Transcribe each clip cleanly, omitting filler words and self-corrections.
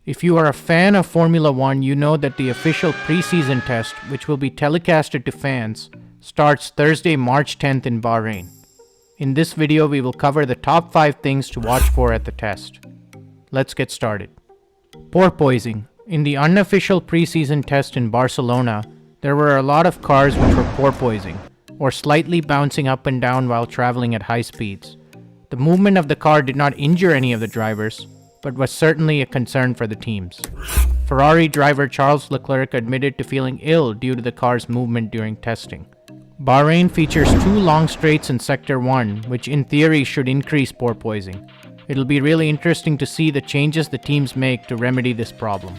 If you are a fan of Formula One, you know that the official preseason test, which will be telecasted to fans, starts Thursday, March 10th in Bahrain. In this video, we will cover the top 5 things to watch for at the test. Let's get started. Porpoising. In the unofficial preseason test in Barcelona, there were a lot of cars which were porpoising, or slightly bouncing up and down while traveling at high speeds. The movement of the car did not injure any of the drivers, but was certainly a concern for the teams. Ferrari driver Charles Leclerc admitted to feeling ill due to the car's movement during testing. Bahrain features 2 long straights in Sector 1, which in theory should increase porpoising. It'll be really interesting to see the changes the teams make to remedy this problem.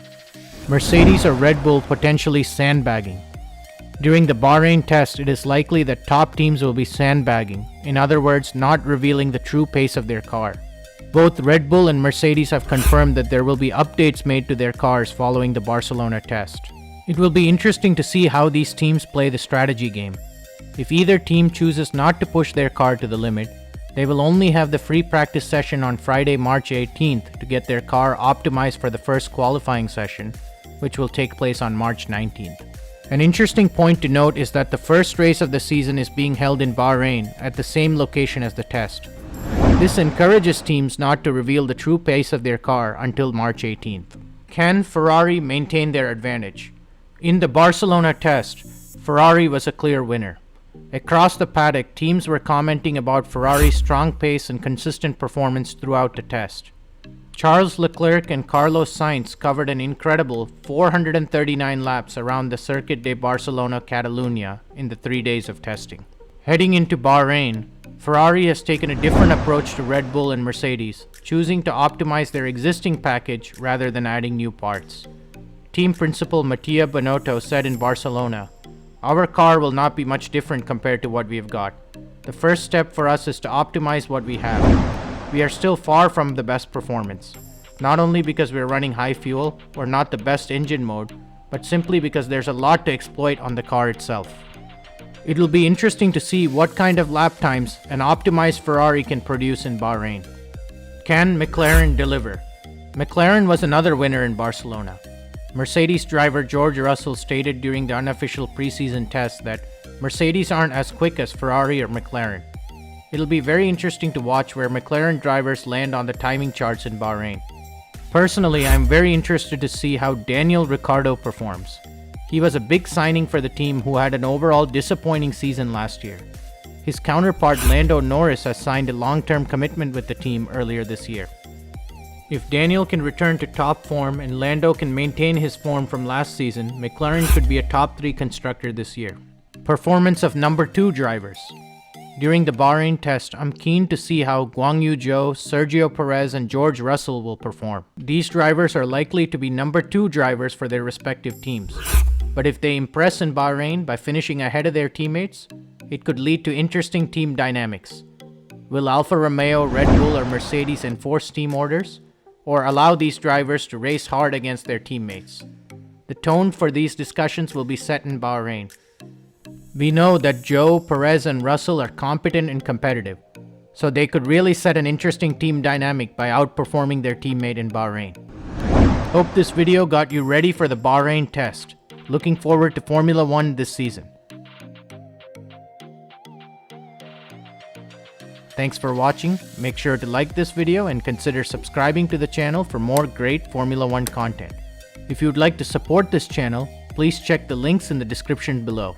Mercedes or Red Bull potentially sandbagging. During the Bahrain test, it is likely that top teams will be sandbagging, in other words, not revealing the true pace of their car. Both Red Bull and Mercedes have confirmed that there will be updates made to their cars following the Barcelona test. It will be interesting to see how these teams play the strategy game. If either team chooses not to push their car to the limit, they will only have the free practice session on Friday, March 18th to get their car optimized for the first qualifying session, which will take place on March 19th. An interesting point to note is that the first race of the season is being held in Bahrain at the same location as the test. This encourages teams not to reveal the true pace of their car until March 18th. Can Ferrari maintain their advantage? In the Barcelona test, Ferrari was a clear winner. Across the paddock, teams were commenting about Ferrari's strong pace and consistent performance throughout the test. Charles Leclerc and Carlos Sainz covered an incredible 439 laps around the Circuit de Barcelona-Catalunya in the 3 days of testing. Heading into Bahrain, Ferrari has taken a different approach to Red Bull and Mercedes, choosing to optimize their existing package rather than adding new parts. Team principal Mattia Binotto said in Barcelona, "Our car will not be much different compared to what we have got. The first step for us is to optimize what we have. We are still far from the best performance, not only because we are running high fuel or not the best engine mode, but simply because there's a lot to exploit on the car itself." It will be interesting to see what kind of lap times an optimized Ferrari can produce in Bahrain. Can McLaren deliver? McLaren was another winner in Barcelona. Mercedes driver George Russell stated during the unofficial preseason test that Mercedes aren't as quick as Ferrari or McLaren. It'll be very interesting to watch where McLaren drivers land on the timing charts in Bahrain. Personally, I'm very interested to see how Daniel Ricciardo performs. He was a big signing for the team who had an overall disappointing season last year. His counterpart Lando Norris has signed a long-term commitment with the team earlier this year. If Daniel can return to top form and Lando can maintain his form from last season, McLaren could be a top 3 constructor this year. Performance of number 2 drivers. During the Bahrain test, I'm keen to see how Guan Yu Zhou, Sergio Perez, and George Russell will perform. These drivers are likely to be number 2 drivers for their respective teams. But if they impress in Bahrain by finishing ahead of their teammates, it could lead to interesting team dynamics. Will Alfa Romeo, Red Bull, or Mercedes enforce team orders, or allow these drivers to race hard against their teammates? The tone for these discussions will be set in Bahrain. We know that Zhou, Perez, and Russell are competent and competitive, so they could really set an interesting team dynamic by outperforming their teammate in Bahrain. Hope this video got you ready for the Bahrain test. Looking forward to Formula One this season. Thanks for watching. Make sure to like this video and consider subscribing to the channel for more great Formula One content. If you'd like to support this channel, please check the links in the description below.